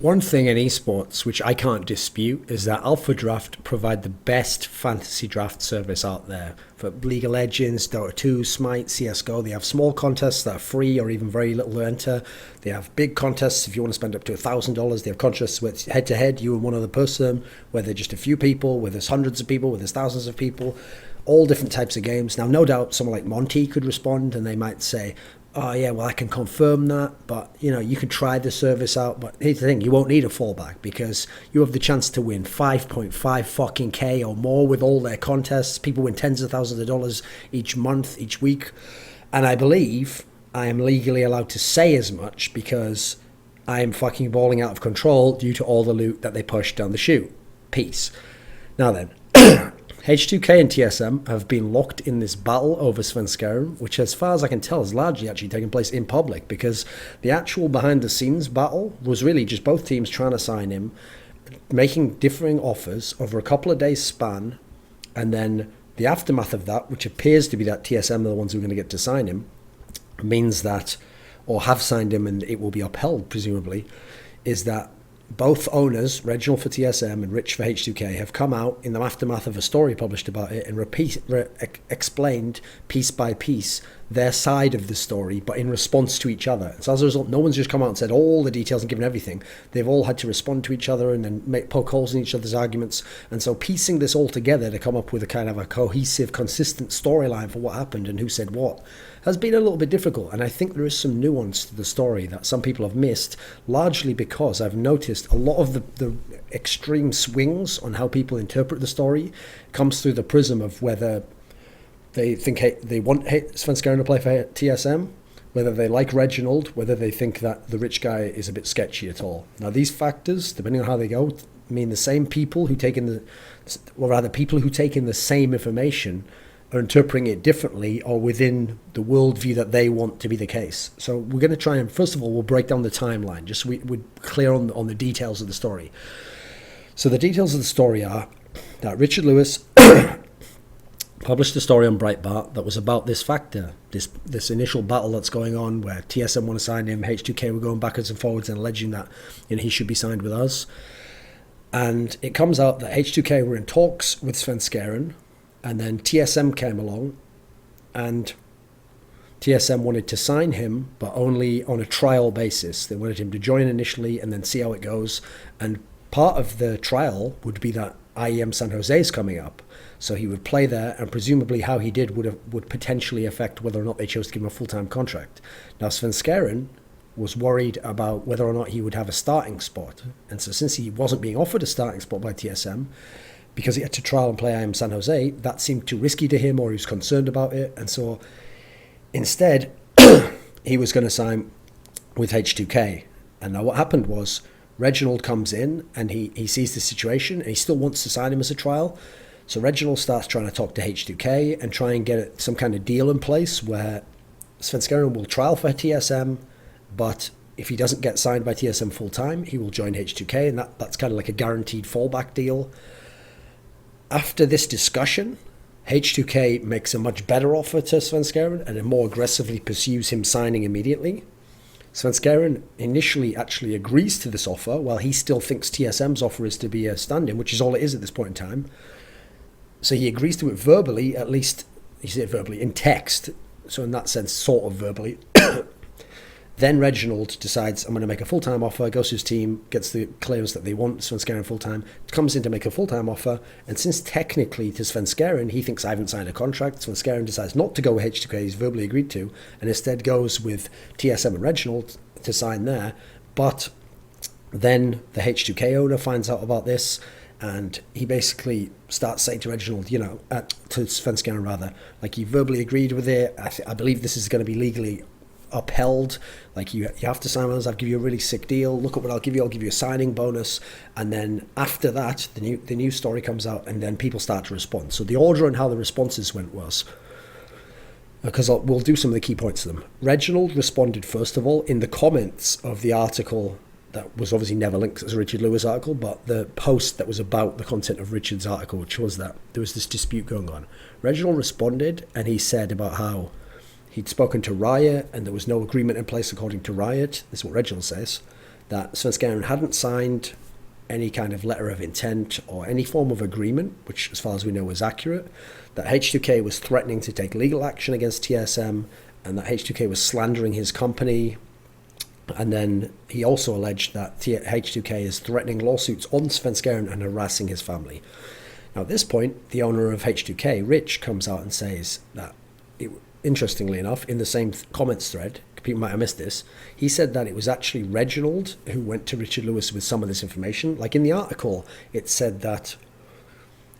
One thing in esports, which I can't dispute, is that Alpha Draft provide the best fantasy draft service out there. For League of Legends, Dota 2, Smite, CSGO, they have small contests that are free or even very little to enter. They have big contests if you want to spend up to $1,000. They have contests with head-to-head, you and one other person, where there's just a few people, where there's hundreds of people, where there's thousands of people, all different types of games. Now, no doubt someone like Monty could respond and they might say, oh yeah, well I can confirm that, but you can try the service out. But here's the thing, you won't need a fallback because you have the chance to win 5.5 fucking K or more with all their contests. People win tens of thousands of dollars each month, each week. And I believe I am legally allowed to say as much because I am fucking balling out of control due to all the loot that they push down the chute. Peace. Now then, H2k and TSM have been locked in this battle over Svenskeren, which as far as I can tell has largely actually taken place in public, because the actual behind the scenes battle was really just both teams trying to sign him, making differing offers over a couple of days span, and then the aftermath of that, which appears to be that TSM are the ones who are going to get to sign him, means that, or have signed him and it will be upheld presumably, is that both owners, Reginald for TSM and Rich for H2k, have come out in the aftermath of a story published about it and explained piece by piece their side of the story, but in response to each other. So as a result, no one's just come out and said all the details and given everything. They've all had to respond to each other and then poke holes in each other's arguments. And so piecing this all together to come up with a kind of a cohesive, consistent storyline for what happened and who said what has been a little bit difficult. And I think there is some nuance to the story that some people have missed, largely because I've noticed a lot of the extreme swings on how people interpret the story comes through the prism of whether they think they want Svenskeren to play for TSM, whether they like Reginald, whether they think that the rich guy is a bit sketchy at all. Now these factors, depending on how they go, mean the same people who take in people who take in the same information are interpreting it differently or within the worldview that they want to be the case. So we're going to try and, first of all, we'll break down the timeline, just so we're clear on the details of the story. So the details of the story are that Richard Lewis published a story on Breitbart that was about this factor, this initial battle that's going on where TSM want to sign him, H2k were going backwards and forwards and alleging that he should be signed with us. And it comes out that H2k were in talks with Svenskeren, and then TSM came along, and TSM wanted to sign him, but only on a trial basis. They wanted him to join initially and then see how it goes. And part of the trial would be that IEM San Jose is coming up. So he would play there, and presumably how he did would potentially affect whether or not they chose to give him a full-time contract. Now, Svenskeren was worried about whether or not he would have a starting spot. And so since he wasn't being offered a starting spot by TSM, because he had to trial and play IEM San Jose, that seemed too risky to him, or he was concerned about it. And so instead, he was going to sign with H2k. And now what happened was Reginald comes in and he sees the situation and he still wants to sign him as a trial. So Reginald starts trying to talk to H2k and try and get some kind of deal in place where Svenskeren will trial for TSM, but if he doesn't get signed by TSM full-time, he will join H2k, and that's kind of like a guaranteed fallback deal. After this discussion, H2k makes a much better offer to Svenskeren and more aggressively pursues him signing immediately. Svenskeren initially actually agrees to this offer, while he still thinks TSM's offer is to be a stand-in, which is all it is at this point in time. So he agrees to it verbally, at least, he said verbally, in text, so in that sense, sort of verbally. Then Reginald decides, I'm going to make a full-time offer, goes to his team, gets the clearance that they want, Svenskeren full-time, comes in to make a full-time offer, and since technically to Svenskeren, he thinks I haven't signed a contract, Svenskeren decides not to go with H2k, he's verbally agreed to, and instead goes with TSM and Reginald to sign there. But then the H2k owner finds out about this, and he basically starts saying to Reginald, to Svenskeren rather, like, you verbally agreed with it, I believe this is going to be legally upheld, like you have to sign with us, I'll give you a really sick deal, look at what I'll give you a signing bonus. And then after that the new story comes out, and then people start to respond. So the order and how the responses went was, because we'll do some of the key points to them. Reginald responded first of all in the comments of the article that was obviously never linked as a Richard Lewis article, but the post that was about the content of Richard's article, which was that there was this dispute going on. Reginald responded and he said about how he'd spoken to Riot and there was no agreement in place according to Riot. This is what Reginald says. that Svenskeren hadn't signed any kind of letter of intent or any form of agreement, which as far as we know was accurate, that H2k was threatening to take legal action against TSM, and that H2k was slandering his company. And then he also alleged that H2k is threatening lawsuits on Svenskeren and harassing his family. Now, at this point, the owner of H2k, Rich, comes out and says that, interestingly enough, in the same comments thread, people might have missed this, he said that it was actually Reginald who went to Richard Lewis with some of this information. Like in the article, it said that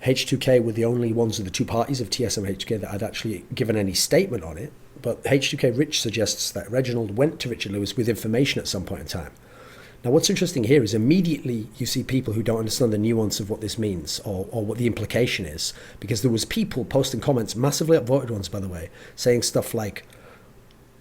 H2k were the only ones of the two parties of TSM and H2k that had actually given any statement on it. But H2k Rich suggests that Reginald went to Richard Lewis with information at some point in time. Now, what's interesting here is immediately you see people who don't understand the nuance of what this means or what the implication is, because there was people posting comments, massively upvoted ones, by the way, saying stuff like,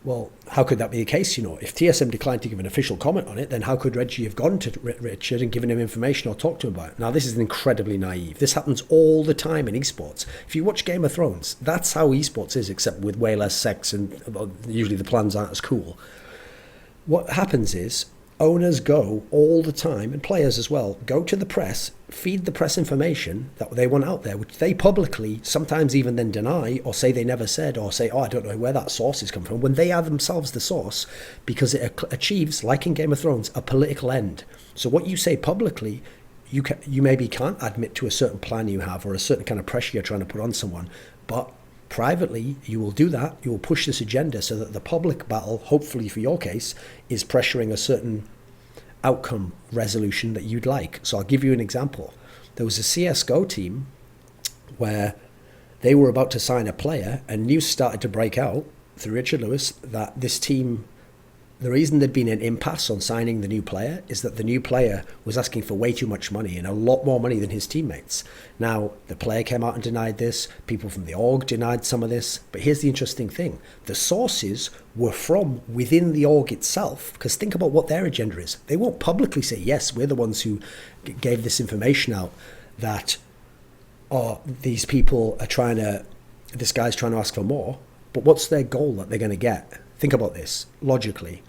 well, how could that be the case? You know, if TSM declined to give an official comment on it, then how could Reggie have gone to Richard and given him information or talked to him about it? Now, this is incredibly naive. This happens all the time in esports. If you watch Game of Thrones, that's how esports is, except with way less sex and usually the plans aren't as cool. What happens is owners go all the time, and players as well, go to the press, feed the press information that they want out there, which they publicly sometimes even then deny or say they never said, or say, oh, I don't know where that source has come from, when they are themselves the source, because it achieves, like in Game of Thrones, a political end. So what you say publicly, you maybe can't admit to a certain plan you have or a certain kind of pressure you're trying to put on someone, but privately, you will do that. You will push this agenda so that the public battle, hopefully for your case, is pressuring a certain outcome resolution that you'd like. So I'll give you an example. There was a CSGO team where they were about to sign a player, and news started to break out through Richard Lewis that this team, the reason there'd been an impasse on signing the new player is that the new player was asking for way too much money, and a lot more money than his teammates. Now, the player came out and denied this. People from the org denied some of this. But here's the interesting thing. The sources were from within the org itself, because think about what their agenda is. They won't publicly say, yes, we're the ones who gave this information out that, oh, these people are this guy's trying to ask for more. But what's their goal that they're going to get? Think about this logically.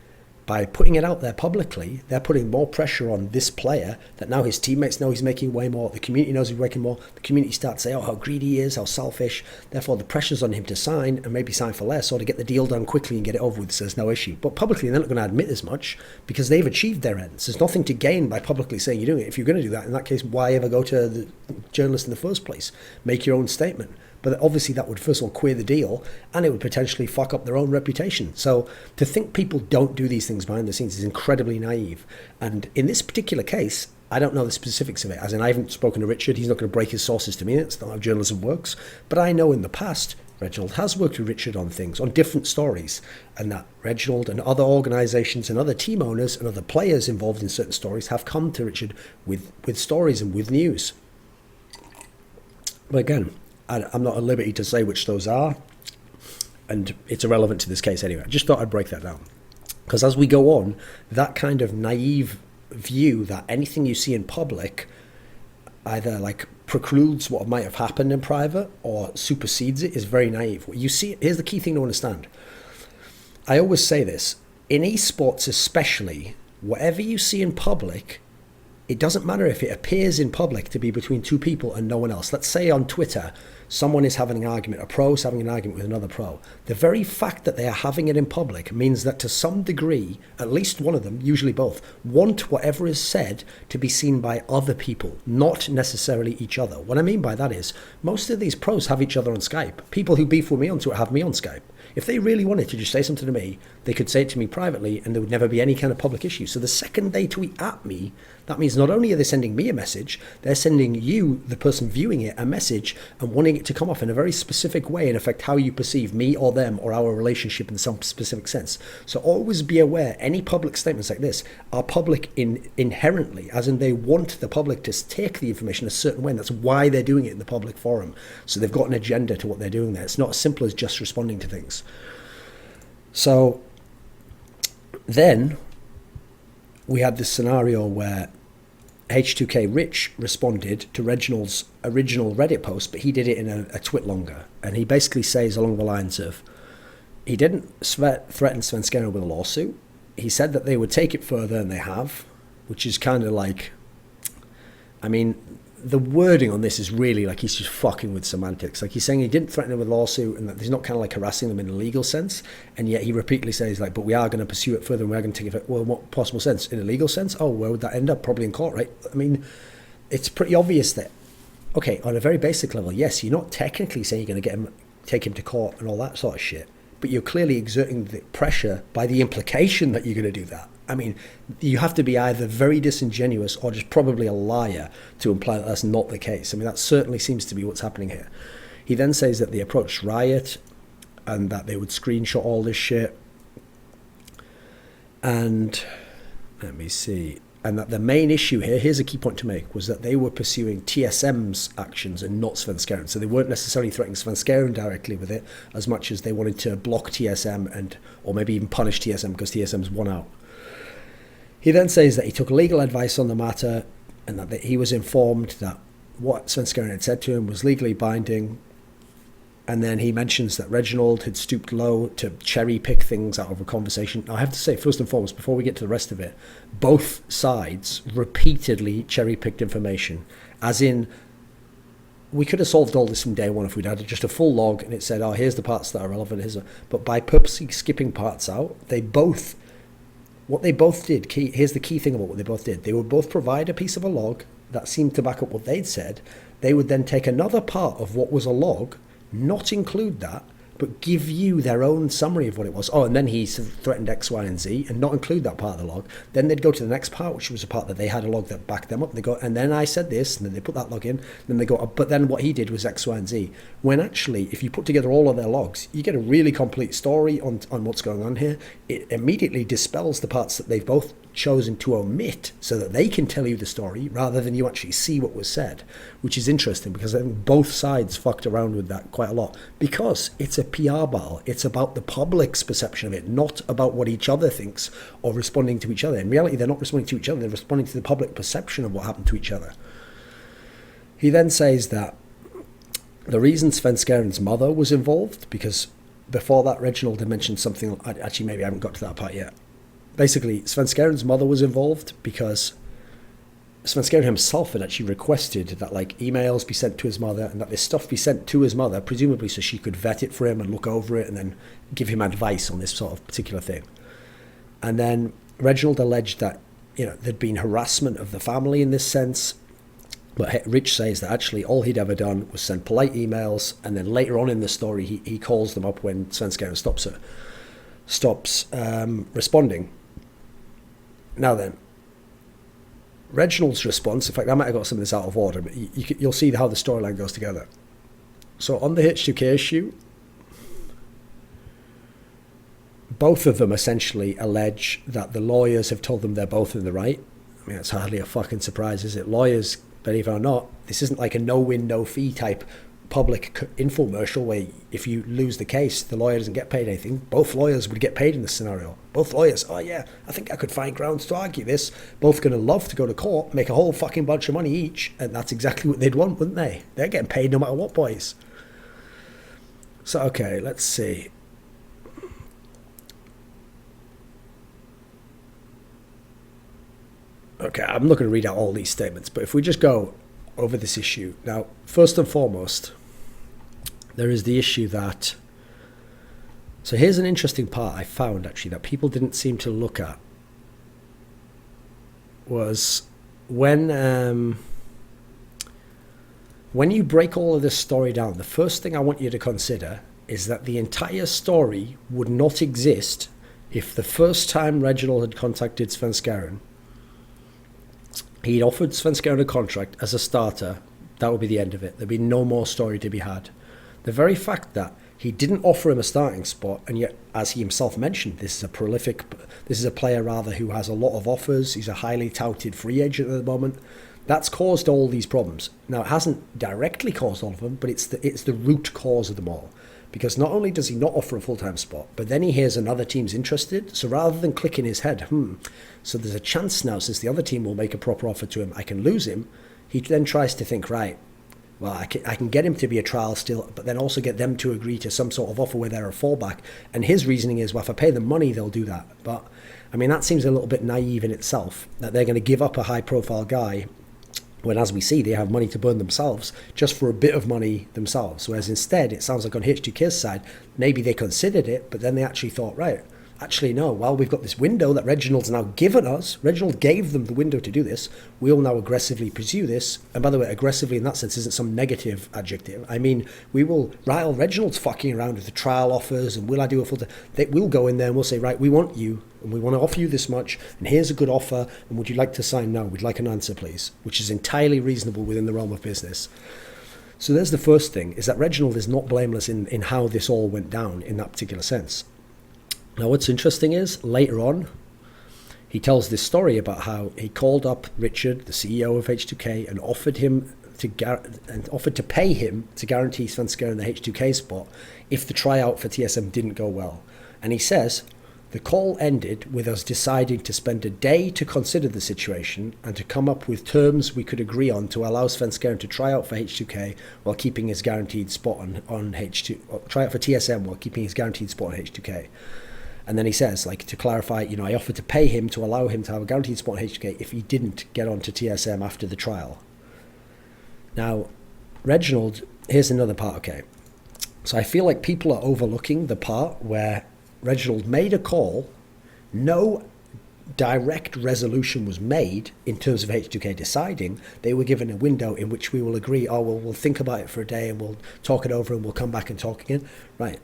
By putting it out there publicly, they're putting more pressure on this player that now his teammates know he's making way more. The community knows he's making more. The community starts to say, oh, how greedy he is, how selfish. Therefore, the pressure's on him to sign and maybe sign for less or to get the deal done quickly and get it over with so there's no issue. But publicly, they're not going to admit as much because they've achieved their ends. There's nothing to gain by publicly saying you're doing it. If you're going to do that, in that case, why ever go to the journalist in the first place? Make your own statement. But obviously that would first of all queer the deal, and it would potentially fuck up their own reputation. So to think people don't do these things behind the scenes is incredibly naive. And in this particular case, I don't know the specifics of it. As in, I haven't spoken to Richard. He's not going to break his sources to me. It's not how journalism works. But I know in the past, Reginald has worked with Richard on things, on different stories, and that Reginald and other organisations and other team owners and other players involved in certain stories have come to Richard with stories and with news. But again, I'm not at liberty to say which those are, and it's irrelevant to this case anyway. I just thought I'd break that down. Because as we go on, that kind of naive view that anything you see in public either like precludes what might have happened in private or supersedes it is very naive. What you see, here's the key thing to understand. I always say this, in esports especially, whatever you see in public, it doesn't matter if it appears in public to be between two people and no one else. Let's say on Twitter, someone is having an argument, a pro is having an argument with another pro. The very fact that they are having it in public means that to some degree, at least one of them, usually both, want whatever is said to be seen by other people, not necessarily each other. What I mean by that is, most of these pros have each other on Skype. People who beef with me on Twitter have me on Skype. If they really wanted to just say something to me, they could say it to me privately and there would never be any kind of public issue. So the second they tweet at me, that means not only are they sending me a message, they're sending you, the person viewing it, a message and wanting it to come off in a very specific way and affect how you perceive me or them or our relationship in some specific sense. So always be aware, any public statements like this are public inherently, as in they want the public to take the information a certain way, and that's why they're doing it in the public forum. So they've got an agenda to what they're doing there. It's not as simple as just responding to things. So then we had this scenario where H2k Rich responded to Reginald's original Reddit post, but he did it in a twit longer. And he basically says along the lines of, he didn't threaten Svenskeren with a lawsuit. He said that they would take it further, and they have. which is kind of like, I mean, the wording on this is really like he's just fucking with semantics. Like he's saying he didn't threaten them with a lawsuit and that he's not kind of like harassing them in a legal sense. And yet he repeatedly says like, but we are going to pursue it further and we are going to take it, well, in what possible sense? In a legal sense? Oh, where would that end up? Probably in court, right? I mean, it's pretty obvious that, okay, on a very basic level, yes, you're not technically saying you're going to take him to court and all that sort of shit, but you're clearly exerting the pressure by the implication that you're going to do that. I mean, you have to be either very disingenuous or just probably a liar to imply that that's not the case. I mean, that certainly seems to be what's happening here. He then says that they approached Riot and that they would screenshot all this shit. And let me see. And that the main issue here, here's a key point to make, was that they were pursuing TSM's actions and not Svenskeren. So they weren't necessarily threatening Svenskeren directly with it as much as they wanted to block TSM or maybe even punish TSM because TSM's won out. He then says that he took legal advice on the matter and that he was informed that what Svenskeren had said to him was legally binding. And then he mentions that Reginald had stooped low to cherry pick things out of a conversation. Now, I have to say, first and foremost, before we get to the rest of it, both sides repeatedly cherry picked information, as in, we could have solved all this from day one if we'd had just a full log and it said, oh, here's the parts that are relevant. But by purposely skipping parts out, what they both did, here's the key thing about what they both did. They would both provide a piece of a log that seemed to back up what they'd said. They would then take another part of what was a log, not include that, but give you their own summary of what it was. Oh, and then he threatened X, Y, and Z, and not include that part of the log. Then they'd go to the next part, which was a part that they had a log that backed them up. They go, and then I said this, and then they put that log in. Then they go, but then what he did was X, Y, and Z. When actually, if you put together all of their logs, you get a really complete story on what's going on here. It immediately dispels the parts that they've both chosen to omit so that they can tell you the story rather than you actually see what was said, which is interesting because I think both sides fucked around with that quite a lot because it's a PR battle. It's about the public's perception of it, not about what each other thinks or responding to each other. In reality, they're not responding to each other, they're responding to the public perception of what happened to each other. He then says that the reason Svenskeren's mother was involved, because before that Reginald had mentioned something, actually maybe I haven't got to that part yet. Basically, Svenskeren's mother was involved because Svenskeren himself had actually requested that like emails be sent to his mother and that this stuff be sent to his mother, presumably so she could vet it for him and look over it and then give him advice on this sort of particular thing. And then Reginald alleged that, there'd been harassment of the family in this sense. But Rich says that actually all he'd ever done was send polite emails, and then later on in the story he calls them up when Svenskeren stops responding. Now then, Reginald's response, in fact, I might have got some of this out of order, but you'll see how the storyline goes together. So on the H2k issue, both of them essentially allege that the lawyers have told them they're both in the right. I mean, it's hardly a fucking surprise, is it? Lawyers, believe it or not, this isn't like a no-win, no-fee type public infomercial where if you lose the case, the lawyer doesn't get paid anything. Both lawyers would get paid in this scenario. Both lawyers, oh yeah, I think I could find grounds to argue this. Both going to love to go to court, make a whole fucking bunch of money each, and that's exactly what they'd want, wouldn't they? They're getting paid no matter what, boys. So, okay, let's see. Okay, I'm not going to read out all these statements, but if we just go over this issue. Now, first and foremost, there is the issue that... So here's an interesting part I found, actually, that people didn't seem to look at. Was when you break all of this story down, the first thing I want you to consider is that the entire story would not exist if the first time Reginald had contacted Svenskeren, he'd offered Svenskeren a contract as a starter. That would be the end of it. There'd be no more story to be had. The very fact that he didn't offer him a starting spot, and yet, as he himself mentioned, this is a player rather who has a lot of offers. He's a highly touted free agent at the moment. That's caused all these problems. Now, it hasn't directly caused all of them, but it's the root cause of them all. Because not only does he not offer a full-time spot, but then he hears another team's interested. So rather than click in his head, so there's a chance now, since the other team will make a proper offer to him, I can lose him. He then tries to think, right, well, I can get him to be a trial still, but then also get them to agree to some sort of offer where they're a fallback. And his reasoning is, well, if I pay them money, they'll do that. But, I mean, that seems a little bit naive in itself, that they're going to give up a high-profile guy when, as we see, they have money to burn themselves just for a bit of money themselves. Whereas instead, it sounds like on H2k's side, maybe they considered it, but then they actually thought, right, actually, no, while we've got this window that Reginald's now given us, Reginald gave them the window to do this, we'll now aggressively pursue this. And by the way, aggressively in that sense isn't some negative adjective. I mean, we will, while Reginald's fucking around with the trial offers and will I do a full time, we'll go in there and we'll say, right, we want you and we want to offer you this much and here's a good offer and would you like to sign? No, we'd like an answer, please, which is entirely reasonable within the realm of business. So there's the first thing, is that Reginald is not blameless in how this all went down in that particular sense. Now, what's interesting is, later on, he tells this story about how he called up Richard, the CEO of H2k, and offered to pay him to guarantee Svenskeren the H2k spot if the tryout for TSM didn't go well. And he says, the call ended with us deciding to spend a day to consider the situation and to come up with terms we could agree on to allow Svenskeren to try out for H2k while keeping his guaranteed spot on H2, or try out for TSM while keeping his guaranteed spot on H2k. And then he says, like, to clarify, I offered to pay him to allow him to have a guaranteed spot on H2k if he didn't get onto TSM after the trial. Now, Reginald, here's another part, okay. So I feel like people are overlooking the part where Reginald made a call, no direct resolution was made in terms of H2k deciding. They were given a window in which we will agree, we'll think about it for a day and we'll talk it over and we'll come back and talk again. Right.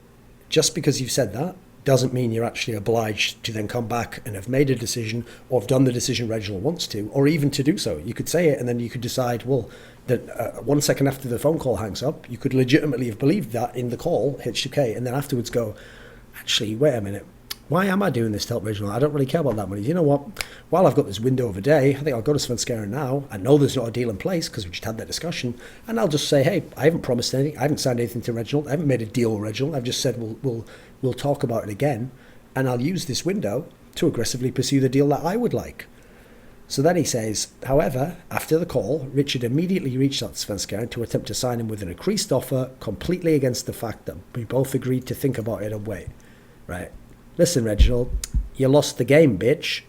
Just because you've said that doesn't mean you're actually obliged to then come back and have made a decision or have done the decision Reginald wants to, or even to do so. You could say it and then you could decide, well, that 1 second after the phone call hangs up, you could legitimately have believed that in the call, H2k, and then afterwards go, actually, wait a minute, why am I doing this to help Reginald? I don't really care about that money. You know what? While I've got this window of a day, I think I'll go to Svenskeren now. I know there's not a deal in place because we just had that discussion. And I'll just say, hey, I haven't promised anything. I haven't signed anything to Reginald. I haven't made a deal with Reginald. I've just said we'll talk about it again. And I'll use this window to aggressively pursue the deal that I would like. So then he says, however, after the call, Richard immediately reached out to Svenskeren to attempt to sign him with an increased offer, completely against the fact that we both agreed to think about it and wait. Right? Listen, Reginald, you lost the game, bitch.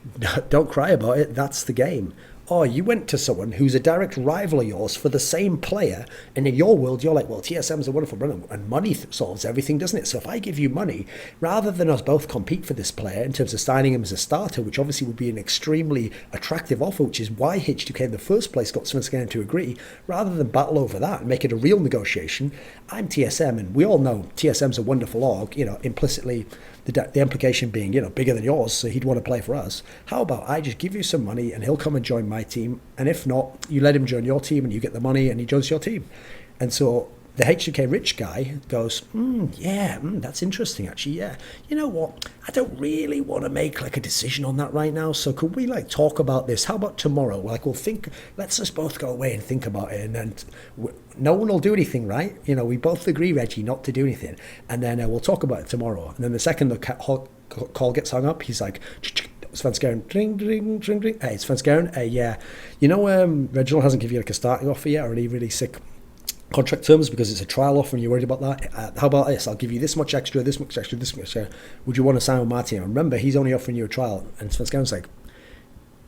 Don't cry about it. That's the game. Oh, you went to someone who's a direct rival of yours for the same player, and in your world, you're like, well, TSM's a wonderful brand, and money solves everything, doesn't it? So if I give you money, rather than us both compete for this player in terms of signing him as a starter, which obviously would be an extremely attractive offer, which is why H2k in the first place got Svenskeren to agree, rather than battle over that and make it a real negotiation, I'm TSM, and we all know TSM's a wonderful org, implicitly the implication being, bigger than yours, so he'd want to play for us. How about I just give you some money and he'll come and join my team, and if not, you let him join your team and you get the money and he joins your team. And so the H2k rich guy goes, that's interesting, actually, yeah. You know what? I don't really want to make a decision on that right now, so could we talk about this? How about tomorrow? Let's just both go away and think about it, and then no one will do anything, right? We both agree, Reggie, not to do anything, and then we'll talk about it tomorrow. And then the second the call gets hung up, he's like, Svenskeren, ding, ding, ding, ding. Hey, Svenskeren, yeah. Reginald hasn't given you a starting offer yet or any really sick contract terms because it's a trial offer and you're worried about that. How about this? I'll give you this much extra, this much extra, this much extra. Would you want to sign with my team? And remember, he's only offering you a trial. And Svenskeren's like,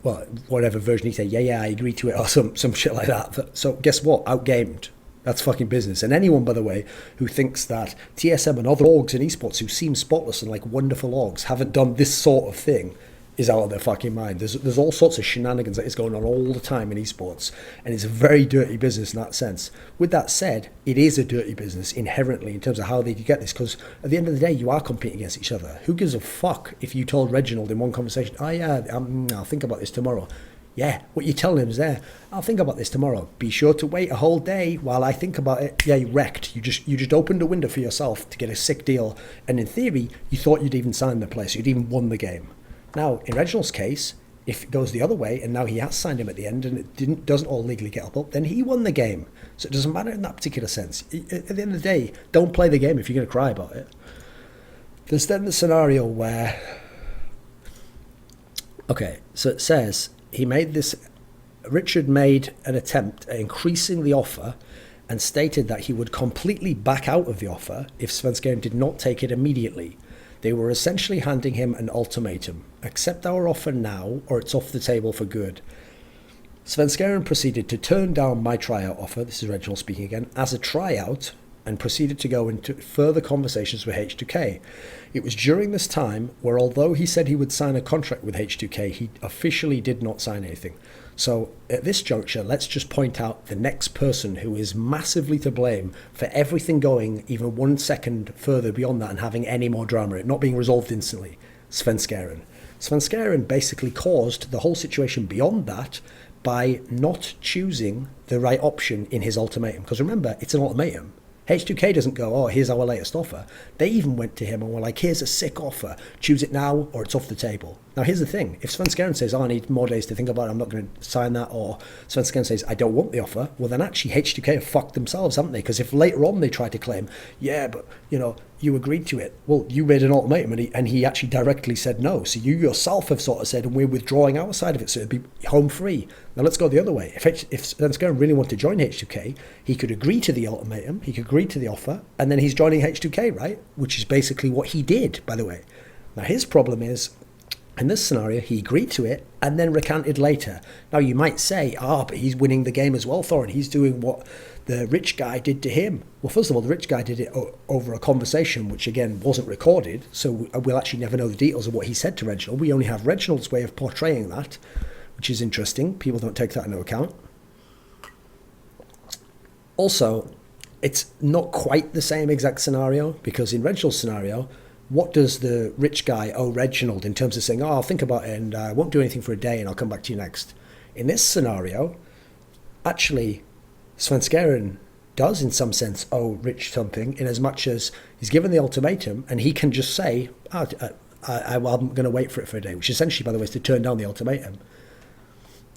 well, whatever version he said, yeah, I agree to it, or some shit like that. So guess what? Outgamed. That's fucking business. And anyone, by the way, who thinks that TSM and other orgs in esports who seem spotless and like wonderful orgs haven't done this sort of thing is out of their fucking mind. There's all sorts of shenanigans that is going on all the time in esports, and it's a very dirty business in that sense. With that said, it is a dirty business inherently in terms of how they get this, because at the end of the day, you are competing against each other. Who gives a fuck if you told Reginald in one conversation, I'll think about this tomorrow. Yeah, what you're telling him is there, I'll think about this tomorrow. Be sure to wait a whole day while I think about it. Yeah, you wrecked. You just opened a window for yourself to get a sick deal, and in theory, you thought you'd even signed the place, you'd even won the game. Now, in Reginald's case, if it goes the other way, and now he has signed him at the end, and it doesn't all legally get up, then he won the game. So it doesn't matter in that particular sense. At the end of the day, don't play the game if you're going to cry about it. There's then the scenario where, okay, so it says Richard made an attempt at increasing the offer, and stated that he would completely back out of the offer if Svenskeren did not take it immediately. They were essentially handing him an ultimatum: accept our offer now or it's off the table for good. Svenskeren proceeded to turn down my tryout offer, this is Reginald speaking again, as a tryout, and proceeded to go into further conversations with H2k. It was during this time where, although he said he would sign a contract with H2k, he officially did not sign anything. So at this juncture, let's just point out the next person who is massively to blame for everything going even 1 second further beyond that and having any more drama, it not being resolved instantly: Svenskeren. Svenskeren basically caused the whole situation beyond that by not choosing the right option in his ultimatum. Because remember, it's an ultimatum. H2k doesn't go, oh, here's our latest offer. They even went to him and were like, here's a sick offer. Choose it now or it's off the table. Now, here's the thing. If Svenskeren says, oh, I need more days to think about it, I'm not going to sign that, or Svenskeren says, I don't want the offer, well, then actually H2k have fucked themselves, haven't they? Because if later on they try to claim, yeah, but, you agreed to it. Well, you made an ultimatum and he actually directly said no. So you yourself have sort of said, and we're withdrawing our side of it, so it'd be home free. Now let's go the other way. If Svenskeren really wanted to join H2k, he could agree to the ultimatum, he could agree to the offer, and then he's joining H2k, right? Which is basically what he did, by the way. Now his problem is, in this scenario, he agreed to it and then recanted later. Now you might say, but he's winning the game as well, Thorin. He's doing what the rich guy did to him. Well, first of all, the rich guy did it over a conversation, which again wasn't recorded, so we'll actually never know the details of what he said to Reginald. We only have Reginald's way of portraying that, which is interesting. People don't take that into account. Also, it's not quite the same exact scenario, because in Reginald's scenario, what does the rich guy owe Reginald in terms of saying, I'll think about it and I won't do anything for a day and I'll come back to you next? In this scenario, actually, Svenskeren does in some sense owe Rich something, in as much as he's given the ultimatum and he can just say, I'm going to wait for it for a day, which essentially, by the way, is to turn down the ultimatum.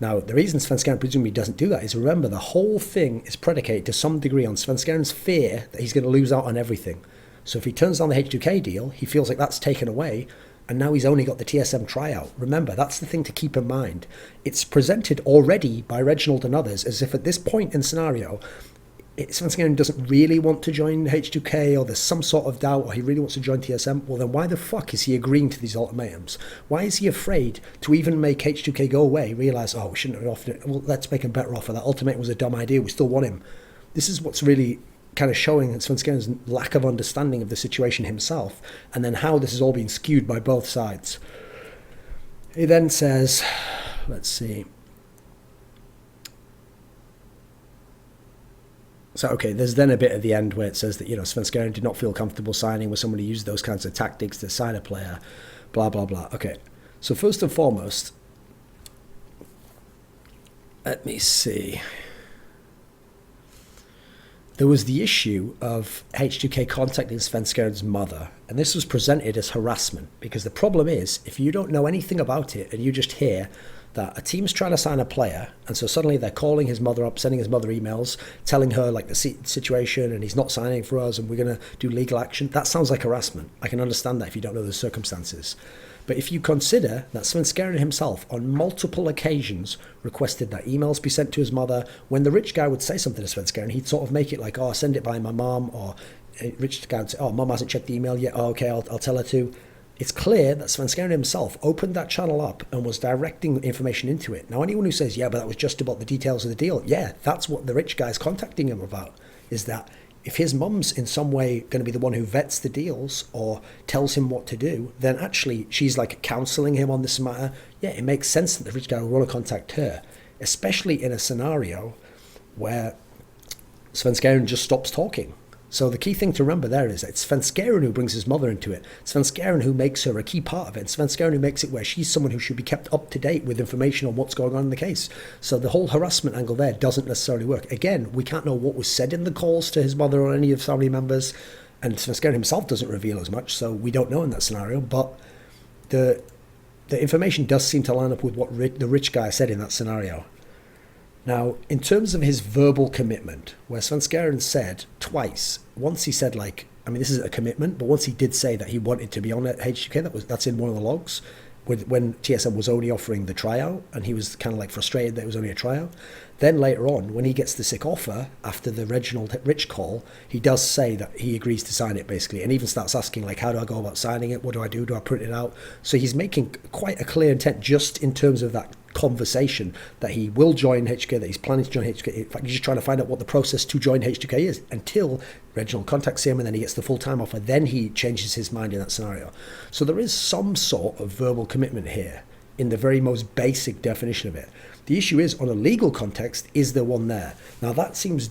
Now, the reason Svenskeren presumably doesn't do that is, remember, the whole thing is predicated to some degree on Svenskeren's fear that he's going to lose out on everything. So if he turns down the H2k deal, he feels like that's taken away, and now he's only got the TSM tryout. Remember, that's the thing to keep in mind. It's presented already by Reginald and others as if at this point in the scenario, Svenskeren doesn't really want to join H2k, or there's some sort of doubt, or he really wants to join TSM. Well, then why the fuck is he agreeing to these ultimatums? Why is he afraid to even make H2k go away, realise, we shouldn't have offered it, well, let's make a better offer. That ultimatum was a dumb idea, we still want him. This is what's really kind of showing Svenskeren's lack of understanding of the situation himself, and then how this has all been skewed by both sides. He then says, let's see. So, okay, there's then a bit at the end where it says that, Svenskeren did not feel comfortable signing with someone who used those kinds of tactics to sign a player, blah, blah, blah. Okay, so first and foremost, let me see. There was the issue of H2k contacting Svenskeren's mother, and this was presented as harassment, because the problem is, if you don't know anything about it and you just hear that a team's trying to sign a player, and so suddenly they're calling his mother up, sending his mother emails, telling her like the situation, and he's not signing for us and we're going to do legal action, that sounds like harassment. I can understand that if you don't know the circumstances. But if you consider that Svenskeren himself on multiple occasions requested that emails be sent to his mother, when the rich guy would say something to Svenskeren, he'd sort of make it like, send it by my mom, or rich guy would say, mom hasn't checked the email yet, okay, I'll tell her to. It's clear that Svenskeren himself opened that channel up and was directing information into it. Now, anyone who says, but that was just about the details of the deal, that's what the rich guy's contacting him about, is that if his mum's in some way going to be the one who vets the deals or tells him what to do, then actually she's like counseling him on this matter. It makes sense that the rich guy would want to contact her, especially in a scenario where Svenskeren just stops talking. So the key thing to remember there is that it's Svenskeren who brings his mother into it, Svenskeren who makes her a key part of it, and Svenskeren who makes it where she's someone who should be kept up to date with information on what's going on in the case. So the whole harassment angle there doesn't necessarily work. Again, we can't know what was said in the calls to his mother or any of his family members, and Svenskeren himself doesn't reveal as much, so we don't know in that scenario, but the information does seem to line up with what the rich guy said in that scenario. Now, in terms of his verbal commitment, where Svenskeren said twice, once he said this isn't a commitment, but once he did say that he wanted to be on at H2k, that's in one of the logs, when TSM was only offering the tryout, and he was kind of like frustrated that it was only a tryout. Then later on, when he gets the sick offer after the Reginald Rich call, he does say that he agrees to sign it basically, and even starts asking like, how do I go about signing it? What do I do? Do I print it out? So he's making quite a clear intent just in terms of that conversation that he will join H2k, that he's planning to join H2k. In fact, he's just trying to find out what the process to join H2k is until Reginald contacts him and then he gets the full-time offer. Then he changes his mind in that scenario. So there is some sort of verbal commitment here in the very most basic definition of it. The issue is, on a legal context, is there one there? Now that seems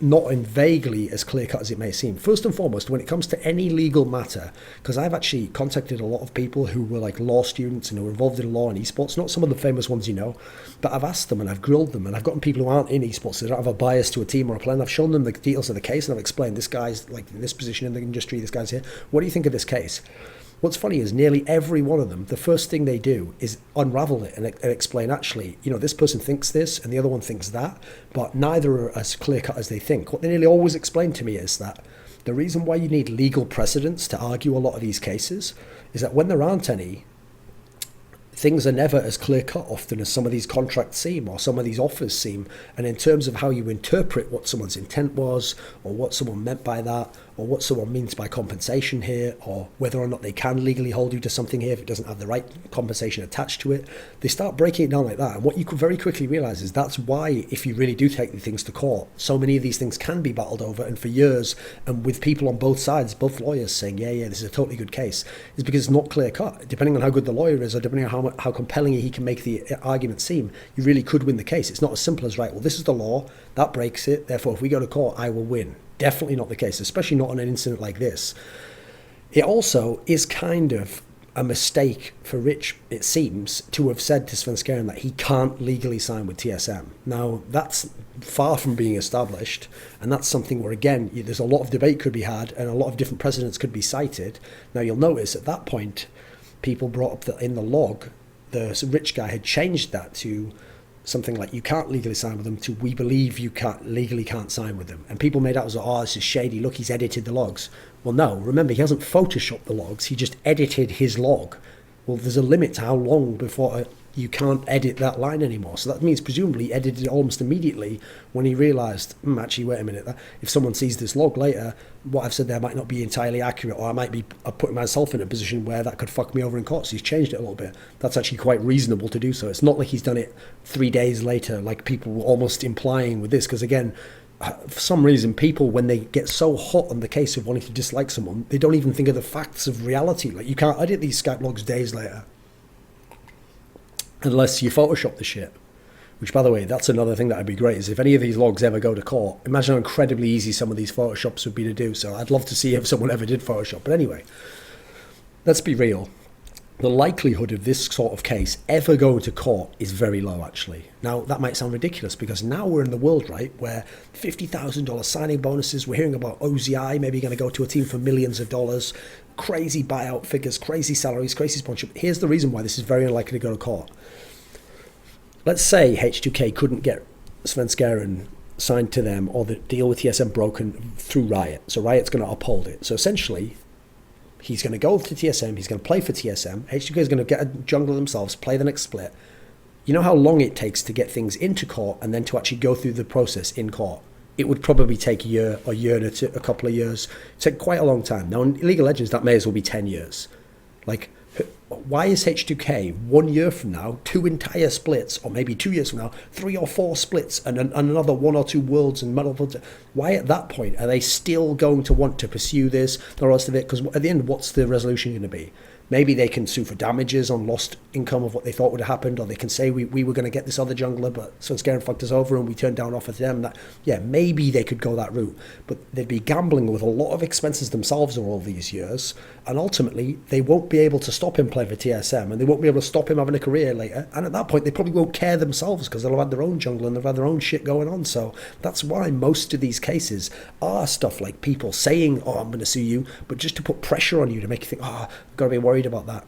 not in vaguely as clear-cut as it may seem. First and foremost, when it comes to any legal matter, because I've actually contacted a lot of people who were like law students and who were involved in law and esports, not some of the famous ones you know, but I've asked them and I've grilled them, and I've gotten people who aren't in esports, they don't have a bias to a team or a plan. I've shown them the details of the case and I've explained, this guy's like in this position in the industry, this guy's here. What do you think of this case? What's funny is nearly every one of them, the first thing they do is unravel it and explain, actually, you know, this person thinks this and the other one thinks that, but neither are as clear-cut as they think. What they nearly always explain to me is that the reason why you need legal precedents to argue a lot of these cases is that when there aren't any, things are never as clear-cut often as some of these contracts seem or some of these offers seem. And in terms of how you interpret what someone's intent was or what someone meant by that or what someone means by compensation here or whether or not they can legally hold you to something here if it doesn't have the right compensation attached to it, they start breaking it down like that. And what you could very quickly realise is that's why, if you really do take the things to court, so many of these things can be battled over, and for years, and with people on both sides, both lawyers saying, yeah, this is a totally good case, is because it's not clear-cut. Depending on how good the lawyer is or depending on how compelling he can make the argument seem, you really could win the case. It's not as simple as, right, well, this is the law, that breaks it, therefore if we go to court, I will win. Definitely not the case, especially not on an incident like this. It also is kind of a mistake for Rich, it seems, to have said to Svenskeren that he can't legally sign with TSM. Now, that's far from being established, and that's something where, again, there's a lot of debate could be had and a lot of different precedents could be cited. Now, you'll notice at that point, people brought up that in the log, the Rich guy had changed that to something like, you can't legally sign with them, to we believe you legally can't sign with them. And people made out as, oh, this is shady, look, he's edited the logs. Well, no, remember, he hasn't photoshopped the logs, he just edited his log. Well, there's a limit to how long before you can't edit that line anymore. So that means presumably he edited it almost immediately when he realised, actually, wait a minute, if someone sees this log later, what I've said there might not be entirely accurate, or I might be putting myself in a position where that could fuck me over in court. So he's changed it a little bit. That's actually quite reasonable to do so. It's not like he's done it 3 days later, like people were almost implying with this, because again, for some reason, people, when they get so hot on the case of wanting to dislike someone, they don't even think of the facts of reality. Like, you can't edit these Skype logs days later unless you Photoshop the shit. Which, by the way, that's another thing that would be great, is if any of these logs ever go to court, imagine how incredibly easy some of these Photoshops would be to do. So I'd love to see if someone ever did Photoshop. But anyway, let's be real. The likelihood of this sort of case ever going to court is very low, actually. Now, that might sound ridiculous, because now we're in the world, right, where $50,000 signing bonuses, we're hearing about OZI maybe going to go to a team for millions of dollars, crazy buyout figures, crazy salaries, crazy sponsorship. Here's the reason why this is very unlikely to go to court. Let's say H2k couldn't get Svenskeren signed to them, or the deal with TSM broken through Riot. So Riot's going to uphold it. So essentially, he's going to go to TSM, he's going to play for TSM, H2k is going to get a jungler themselves, play the next split. You know how long it takes to get things into court and then to actually go through the process in court? It would probably take a year and a couple of years. It'd take quite a long time. Now, in League of Legends, that may as well be 10 years. Like, why is H2k 1 year from now, 2 entire splits, or maybe 2 years from now, 3 or 4 splits, and another 1 or 2 worlds and medal? Why at that point are they still going to want to pursue this, the rest of it? Because at the end, what's the resolution going to be? Maybe they can sue for damages on lost income of what they thought would have happened, or they can say we were going to get this other jungler, but Svenskeren fucked us over and we turned down offer to them. That, yeah, maybe they could go that route, but they'd be gambling with a lot of expenses themselves over all these years, and ultimately they won't be able to stop him playing for TSM, and they won't be able to stop him having a career later. And at that point, they probably won't care themselves, because they'll have had their own jungler and they've had their own shit going on. So that's why most of these cases are stuff like people saying, "Oh, I'm going to sue you," but just to put pressure on you to make you think, "Oh, I've got to be worried about that."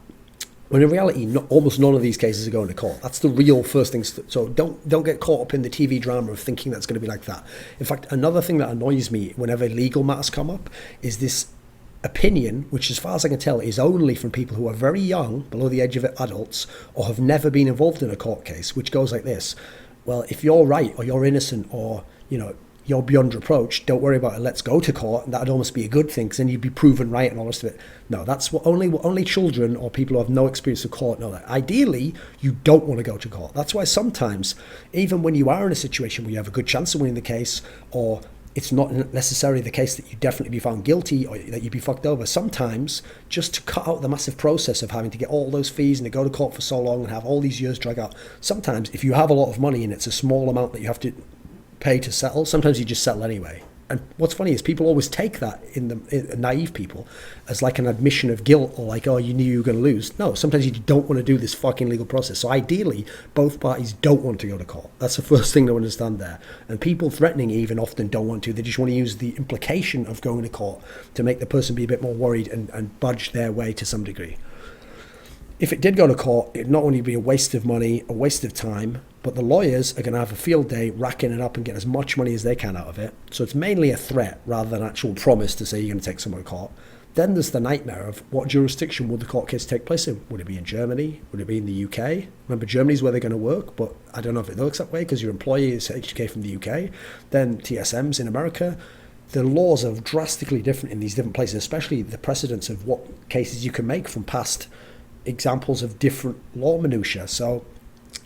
When in reality, almost none of these cases are going to court. That's the real first thing. So don't get caught up in the TV drama of thinking that's going to be like that. In fact, another thing that annoys me whenever legal matters come up is this opinion, which as far as I can tell is only from people who are very young, below the age of adults, or have never been involved in a court case, which goes like this: well, if you're right or you're innocent or, you know, you're beyond reproach, don't worry about it, let's go to court. And that'd almost be a good thing because then you'd be proven right and all the rest of it. No, that's what only children or people who have no experience of court know that. Ideally, you don't want to go to court. That's why sometimes, even when you are in a situation where you have a good chance of winning the case, or it's not necessarily the case that you'd definitely be found guilty or that you'd be fucked over, sometimes just to cut out the massive process of having to get all those fees and to go to court for so long and have all these years drag out, sometimes if you have a lot of money and it's a small amount that you have to pay to settle, sometimes you just settle anyway. And what's funny is people always take that, naive people, as like an admission of guilt, or like, oh, you knew you were going to lose. No, sometimes you don't want to do this fucking legal process. So ideally, both parties don't want to go to court. That's the first thing to understand there. And people threatening even often don't want to. They just want to use the implication of going to court to make the person be a bit more worried and budge their way to some degree. If it did go to court, it'd not only be a waste of money, a waste of time, but the lawyers are going to have a field day racking it up and get as much money as they can out of it. So it's mainly a threat rather than an actual promise to say you're going to take someone to court. Then there's the nightmare of what jurisdiction would the court case take place in? Would it be in Germany? Would it be in the UK? Remember, Germany's where they're going to work, but I don't know if it looks that way because your employee is H2k from the UK. Then TSM's in America. The laws are drastically different in these different places, especially the precedents of what cases you can make from past examples of different law minutiae. So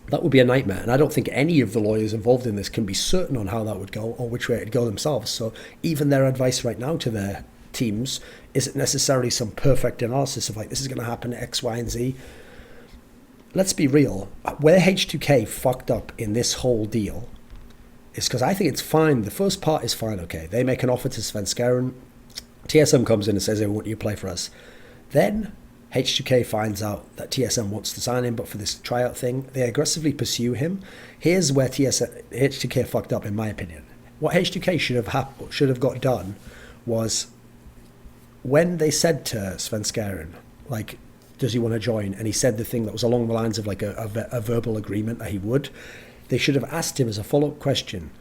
that would be a nightmare, and I don't think any of the lawyers involved in this can be certain on how that would go or which way it'd go themselves. So even their advice right now to their teams isn't necessarily some perfect analysis of like, this is going to happen X, Y, and Z. Let's be real. Where H2k fucked up in this whole deal is because I think it's fine. The first part is fine, okay. They make an offer to Svenskeren. TSM comes in and says, hey, won't you play for us? Then H2k finds out that TSM wants to sign him, but for this tryout thing, they aggressively pursue him. Here's where H2k fucked up, in my opinion. What H2k should have got done was when they said to Svenskeren, like, does he want to join? And he said the thing that was along the lines of like a verbal agreement that he would. They should have asked him as a follow-up question,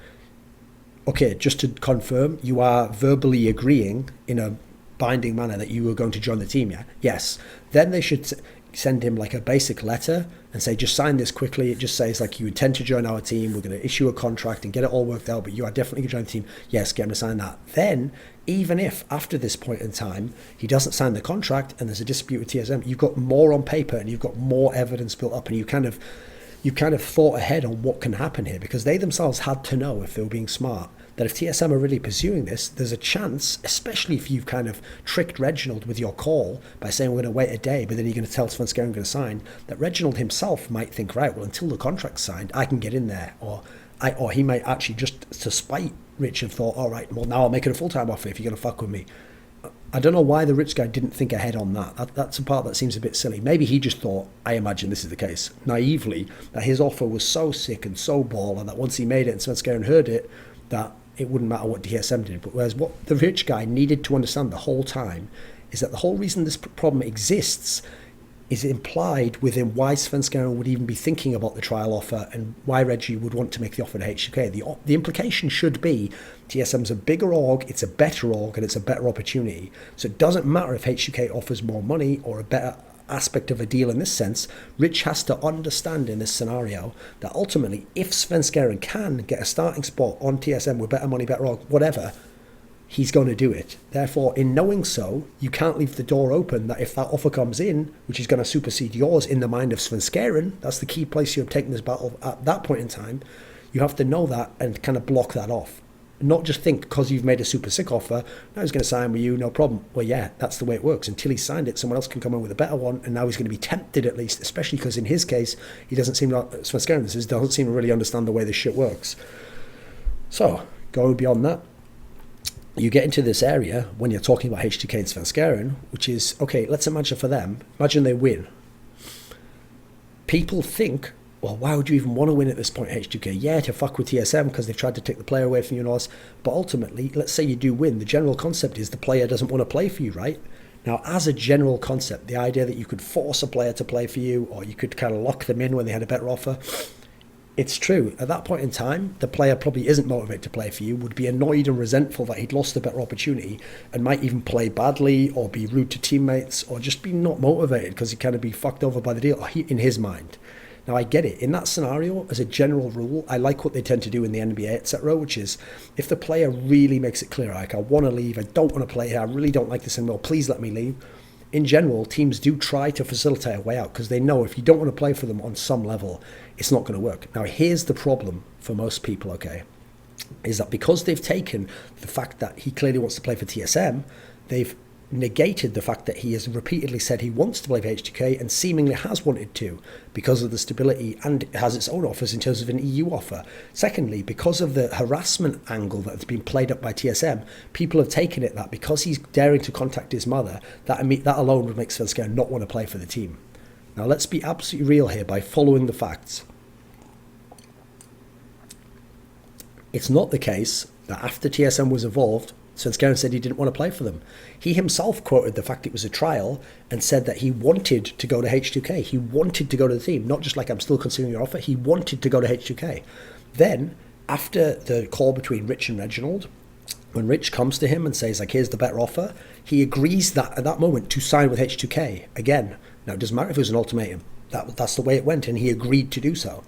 okay, just to confirm, you are verbally agreeing in a binding manner that you were going to join the team, yeah? Yes. Then they should send him like a basic letter and say, just sign this quickly. It just says like, you intend to join our team. We're going to issue a contract and get it all worked out, but you are definitely going to join the team. Yes, get him to sign that. Then, even if after this point in time, he doesn't sign the contract and there's a dispute with TSM, you've got more on paper and you've got more evidence built up, and you kind of thought ahead on what can happen here, because they themselves had to know, if they were being smart, that if TSM are really pursuing this, there's a chance, especially if you've kind of tricked Reginald with your call by saying we're going to wait a day, but then you're going to tell Svenskeren going to sign, that Reginald himself might think, right, well, until the contract's signed, I can get in there. Or he might actually, just to spite Rich, have thought, all right, well, now I'll make it a full-time offer if you're going to fuck with me. I don't know why the rich guy didn't think ahead on that. That's a part that seems a bit silly. Maybe he just thought, I imagine this is the case, naively, that his offer was so sick and so baller that once he made it and Svenskeren heard it, that it wouldn't matter what TSM did. But whereas what the rich guy needed to understand the whole time is that the whole reason this problem exists is implied within why Svenskeren would even be thinking about the trial offer and why Reggie would want to make the offer to H2k. The implication should be TSM's a bigger org, it's a better org, and it's a better opportunity. So it doesn't matter if H2k offers more money or a better aspect of a deal in this sense. Rich has to understand in this scenario that ultimately, if Svenskeren can get a starting spot on TSM with better money, better org, whatever, he's going to do it. Therefore, in knowing so, you can't leave the door open that if that offer comes in, which is going to supersede yours in the mind of Svenskeren, that's the key place you're taking this battle at that point in time, you have to know that and kind of block that off. Not just think because you've made a super sick offer, now he's going to sign with you, no problem. Well, yeah, that's the way it works. Until he's signed it, someone else can come in with a better one, and now he's going to be tempted at least, especially because in his case, he doesn't seem to, Svenskeren doesn't seem to really understand the way this shit works. So, going beyond that, you get into this area when you're talking about H2k and Svenskeren, which is, okay, let's imagine for them, imagine they win. People think, well, why would you even want to win at this point, H2k? Yeah, to fuck with TSM because they've tried to take the player away from you and all this. But ultimately, let's say you do win. The general concept is the player doesn't want to play for you, right? Now, as a general concept, the idea that you could force a player to play for you or you could kind of lock them in when they had a better offer, It's true. At that point in time, the player probably isn't motivated to play for you, would be annoyed and resentful that he'd lost a better opportunity, and might even play badly or be rude to teammates or just be not motivated because he kind of be fucked over by the deal in his mind. Now, I get it. In that scenario, as a general rule, I like what they tend to do in the NBA, etc., which is if the player really makes it clear, like, I want to leave, I don't want to play here, I really don't like this anymore, please let me leave. In general, teams do try to facilitate a way out because they know if you don't want to play for them on some level, it's not going to work. Now, here's the problem for most people, okay, is that because they've taken the fact that he clearly wants to play for TSM, they've negated the fact that he has repeatedly said he wants to play for H2k and seemingly has wanted to because of the stability, and it has its own offers in terms of an EU offer. Secondly, because of the harassment angle that's been played up by TSM, people have taken it that because he's daring to contact his mother, that alone would make Svenskeren not want to play for the team. Now, let's be absolutely real here by following the facts. It's not the case that after TSM was involved, Svenskeren said he didn't want to play for them. He himself quoted the fact it was a trial and said that he wanted to go to H2k. He wanted to go to the team, not just like, I'm still considering your offer. He wanted to go to H2k. Then, after the call between Rich and Reginald, when Rich comes to him and says, like, here's the better offer, he agrees that at that moment to sign with H2k again. Now, it doesn't matter if it was an ultimatum. That's the way it went, and he agreed to do so.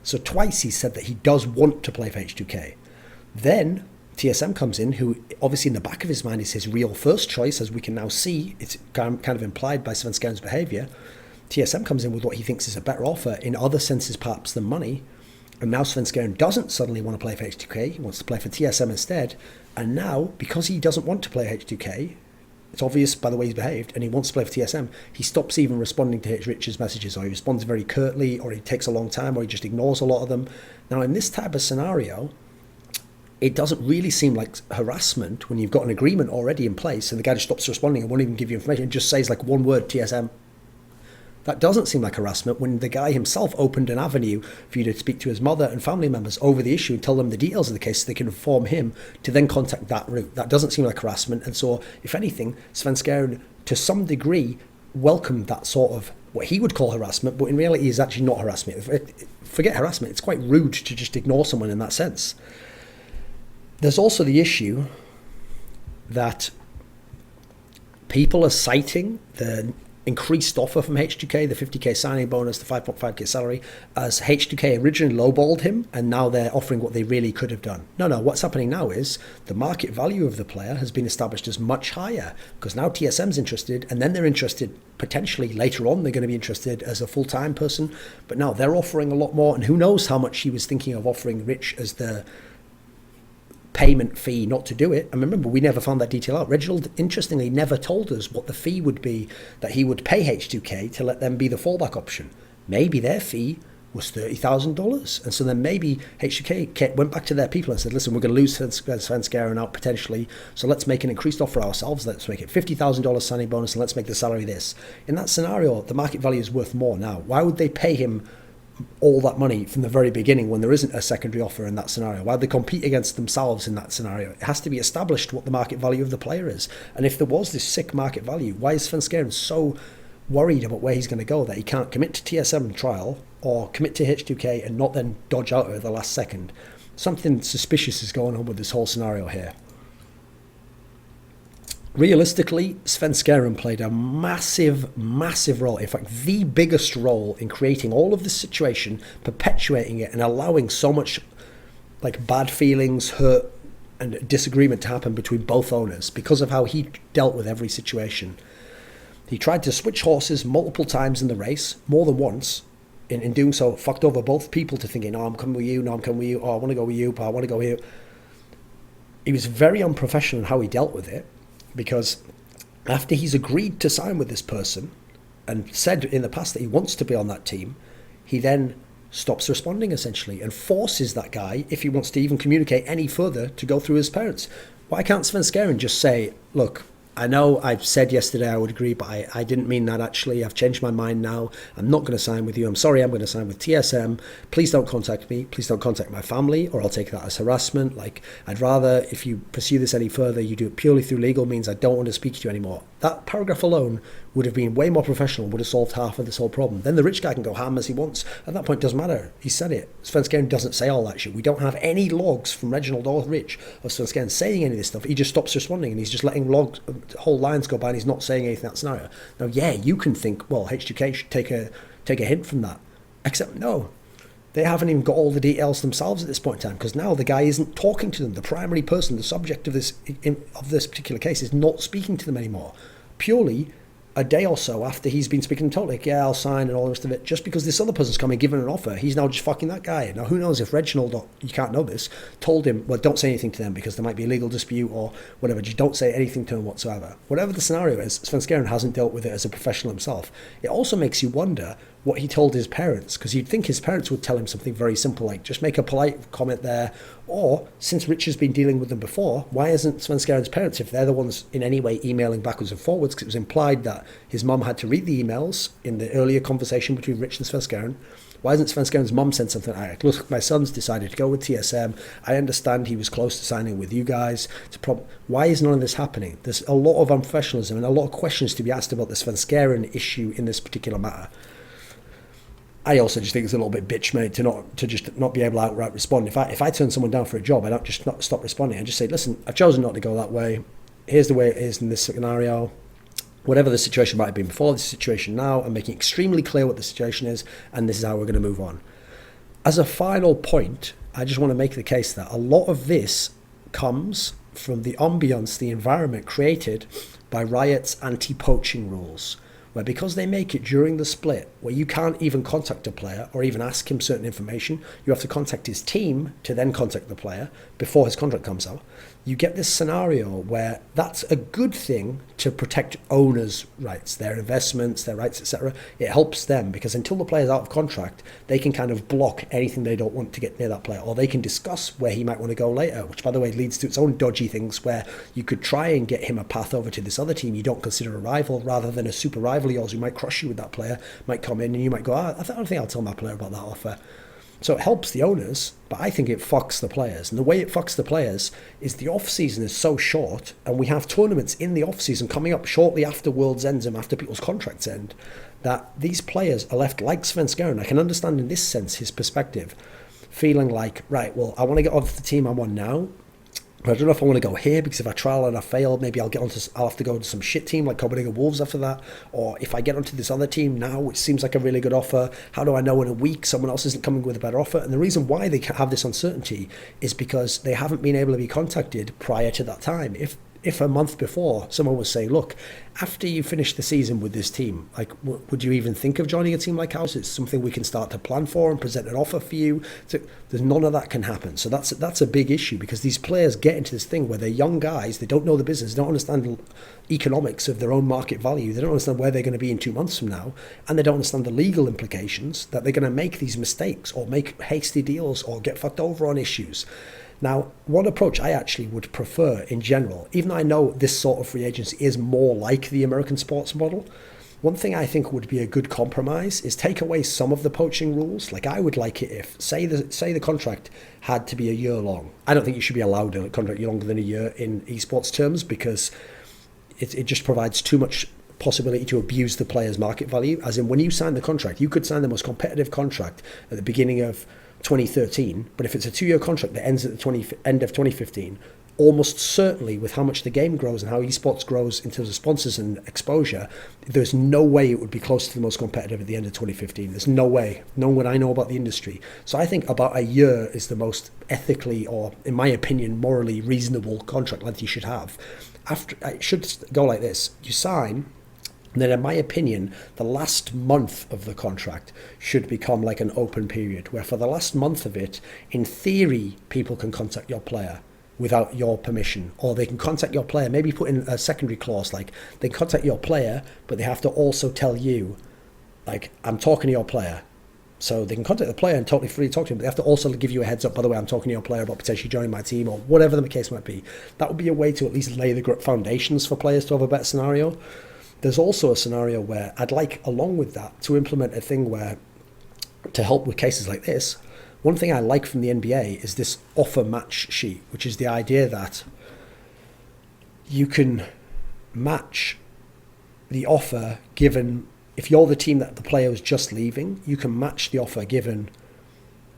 So twice he said that he does want to play for H2k. Then TSM comes in, who obviously in the back of his mind is his real first choice, as we can now see. It's kind of implied by Svenskeren's behaviour. TSM comes in with what he thinks is a better offer, in other senses perhaps than money. And now Svenskeren doesn't suddenly want to play for H2k, he wants to play for TSM instead. And now, because he doesn't want to play H2k, it's obvious by the way he's behaved, and he wants to play for TSM, he stops even responding to Rich's messages, or he responds very curtly, or he takes a long time, or he just ignores a lot of them. Now, in this type of scenario, it doesn't really seem like harassment when you've got an agreement already in place and the guy just stops responding and won't even give you information and just says like one word, TSM. That doesn't seem like harassment when the guy himself opened an avenue for you to speak to his mother and family members over the issue and tell them the details of the case so they can inform him to then contact that route. That doesn't seem like harassment. And so, if anything, Svenskeren, to some degree, welcomed that sort of what he would call harassment, but in reality is actually not harassment. Forget harassment. It's quite rude to just ignore someone in that sense. There's also the issue that people are citing the increased offer from H2k, the 50k signing bonus, the 5.5k salary, as H2k originally lowballed him, and now they're offering what they really could have done. No, what's happening now is the market value of the player has been established as much higher, because now TSM's interested, and then they're interested potentially later on, they're going to be interested as a full-time person, but now they're offering a lot more, and who knows how much he was thinking of offering Rich as the payment fee not to do it. And remember, we never found that detail out. Reginald, interestingly, never told us what the fee would be that he would pay H2k to let them be the fallback option. Maybe their fee was $30,000. And so then maybe H2k went back to their people and said, listen, we're going to lose Svenskeren out potentially, so let's make an increased offer ourselves. Let's make it $50,000 signing bonus, and let's make the salary this. In that scenario, the market value is worth more now. Why would they pay him all that money from the very beginning when there isn't a secondary offer in that scenario? Why would they compete against themselves in that scenario? It has to be established what the market value of the player is. And if there was this sick market value, why is Svenskeren so worried about where he's going to go that he can't commit to TSM trial or commit to H2k and not then dodge out of it at the last second? Something suspicious is going on with this whole scenario here. Realistically, Svenskeren played a massive role, in fact, the biggest role in creating all of this situation, perpetuating it, and allowing so much like bad feelings, hurt, and disagreement to happen between both owners because of how he dealt with every situation. He tried to switch horses multiple times in the race, more than once. In doing so, fucked over both people to thinking, I'm coming with you, no, I'm coming with you, I want to go with you, but I want to go here. He was very unprofessional in how he dealt with it. Because after he's agreed to sign with this person and said in the past that he wants to be on that team, he then stops responding essentially and forces that guy, if he wants to even communicate any further, to go through his parents. Why can't Svenskeren just say, look, I know I've said yesterday I would agree, but I didn't mean that actually. I've changed my mind now. I'm not going to sign with you. I'm sorry, I'm going to sign with TSM. Please don't contact me. Please don't contact my family, or I'll take that as harassment. Like, I'd rather, if you pursue this any further, you do it purely through legal means. I don't want to speak to you anymore. That paragraph alone would have been way more professional, would have solved half of this whole problem. Then the rich guy can go ham as he wants. At that point, it doesn't matter. He said it. Svenskeren doesn't say all that shit. We don't have any logs from Reginald or Rich of Svenskeren saying any of this stuff. He just stops responding, and he's just letting whole lines go by, and he's not saying anything in that scenario. Now, yeah, you can think, well, H2k should take a hint from that. Except, no. They haven't even got all the details themselves at this point in time, because now the guy isn't talking to them. The primary person, the subject of this particular case, is not speaking to them anymore. Purely a day or so after he's been speaking to him, like, yeah, I'll sign and all the rest of it, just because this other person's coming giving an offer, he's now just fucking that guy. Now, who knows if Reginald, or you can't know this, told him, well, don't say anything to them because there might be a legal dispute or whatever, just don't say anything to them whatsoever. Whatever the scenario is, Svenskeren hasn't dealt with it as a professional himself. It also makes you wonder what he told his parents, because you'd think his parents would tell him something very simple, like just make a polite comment there, or since Rich has been dealing with them before, why isn't Svenskeren's parents, if they're the ones in any way emailing backwards and forwards, because it was implied that his mum had to read the emails in the earlier conversation between Rich and Svenskeren, why isn't Svenskeren's mum said something like, look, my son's decided to go with TSM, I understand he was close to signing with you guys, why is none of this happening? There's a lot of unprofessionalism and a lot of questions to be asked about the Svenskeren issue in this particular matter. I also just think it's a little bit bitch made to just not be able to outright respond. If I turn someone down for a job, I don't just not stop responding. I just say, listen, I've chosen not to go that way. Here's the way it is in this scenario. Whatever the situation might have been before, this situation now, I'm making extremely clear what the situation is, and this is how we're going to move on. As a final point, I just want to make the case that a lot of this comes from the ambience, the environment created by Riot's anti-poaching rules, where because they make it during the split, where you can't even contact a player or even ask him certain information, you have to contact his team to then contact the player before his contract comes out. You get this scenario where that's a good thing to protect owners' rights, their investments, their rights, etc. It helps them because until the player's out of contract, they can kind of block anything they don't want to get near that player, or they can discuss where he might want to go later, which by the way leads to its own dodgy things where you could try and get him a path over to this other team you don't consider a rival, rather than a super rival of yours who might crush you with that player, might come in and you might go, I don't think I'll tell my player about that offer. So it helps the owners, but I think it fucks the players. And the way it fucks the players is the off-season is so short, and we have tournaments in the off-season coming up shortly after Worlds ends and after people's contracts end, that these players are left like Svenskeren. I can understand in this sense his perspective, feeling like, right, well, I want to get off the team I'm on now, but I don't know if I want to go here because if I trial and I fail, maybe I'll have to go to some shit team like Copenhagen Wolves after that. Or if I get onto this other team now, which seems like a really good offer, how do I know in a week someone else isn't coming with a better offer? And the reason why they have this uncertainty is because they haven't been able to be contacted prior to that time. If a month before someone was saying, look, after you finish the season with this team, like, would you even think of joining a team like ours? It's something we can start to plan for and present an offer for you. So there's none of that can happen. So that's a big issue because these players get into this thing where they're young guys, they don't know the business, they don't understand the economics of their own market value, they don't understand where they're going to be in 2 months from now, and they don't understand the legal implications that they're going to make these mistakes or make hasty deals or get fucked over on issues. Now, one approach I actually would prefer in general, even though I know this sort of free agency is more like the American sports model, one thing I think would be a good compromise is take away some of the poaching rules. Like, I would like it if, say the contract had to be a year long. I don't think you should be allowed a contract longer than a year in esports terms because it just provides too much possibility to abuse the player's market value. As in, when you sign the contract, you could sign the most competitive contract at the beginning of 2013, but if it's a 2-year contract that ends at the end of 2015, almost certainly with how much the game grows and how esports grows in terms of sponsors and exposure, there's no way it would be close to the most competitive at the end of 2015. There's no way, knowing what I know about the industry. So I think about a year is the most ethically, or in my opinion, morally reasonable contract length you should have. After, it should go like this: you sign, and then in my opinion, the last month of the contract should become like an open period, where for the last month of it, in theory, people can contact your player without your permission, or they can contact your player, maybe put in a secondary clause, like they contact your player, but they have to also tell you, like, I'm talking to your player, So they can contact the player and totally free to talk to him, but they have to also give you a heads up, by the way, I'm talking to your player about potentially joining my team, or whatever the case might be. That would be a way to at least lay the foundations for players to have a better scenario. There's also a scenario where I'd like, along with that, to implement a thing where, to help with cases like this, one thing I like from the NBA is this offer match sheet, which is the idea that you can match the offer given, if you're the team that the player was just leaving, you can match the offer given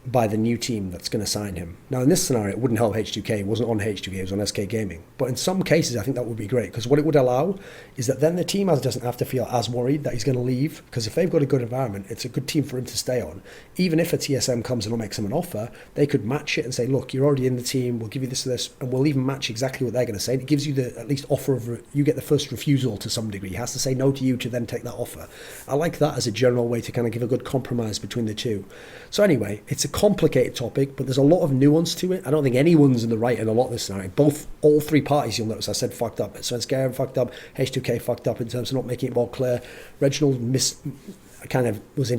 by the new team that's going to sign him. Now, in this scenario, it wouldn't help H2k. It wasn't on H2k, it was on SK Gaming. But in some cases, I think that would be great, because what it would allow is that then the team doesn't have to feel as worried that he's going to leave, because if they've got a good environment, it's a good team for him to stay on. Even if a TSM comes and makes him an offer, they could match it and say, look, you're already in the team, we'll give you this, and we'll even match exactly what they're going to say. It gives you the at least offer of, you get the first refusal to some degree. He has to say no to you to then take that offer. I like that as a general way to kind of give a good compromise between the two. So anyway, it's a complicated topic, but there's a lot of nuance to it. I don't think anyone's in the right in a lot of this scenario. All three parties, you'll notice I said fucked up. Svenskeren fucked up, H2k fucked up in terms of not making it more clear. Reginald was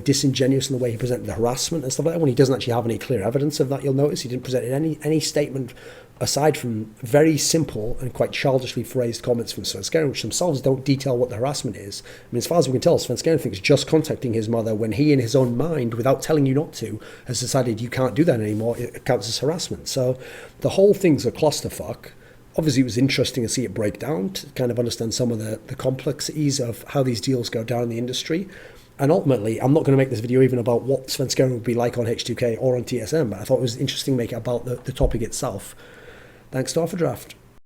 disingenuous in the way he presented the harassment and stuff like that, when he doesn't actually have any clear evidence of that. You'll notice he didn't present any statement aside from very simple and quite childishly phrased comments from Svenskeren, which themselves don't detail what the harassment is. I mean, as far as we can tell, Svenskeren thinks just contacting his mother when he, in his own mind, without telling you not to, has decided you can't do that anymore, it counts as harassment. So the whole thing's a clusterfuck. Obviously, it was interesting to see it break down, to kind of understand some of the complexities of how these deals go down in the industry. And ultimately, I'm not going to make this video even about what Svenskeren would be like on H2k or on TSM, but I thought it was interesting to make it about the topic itself. Thanks to Draft.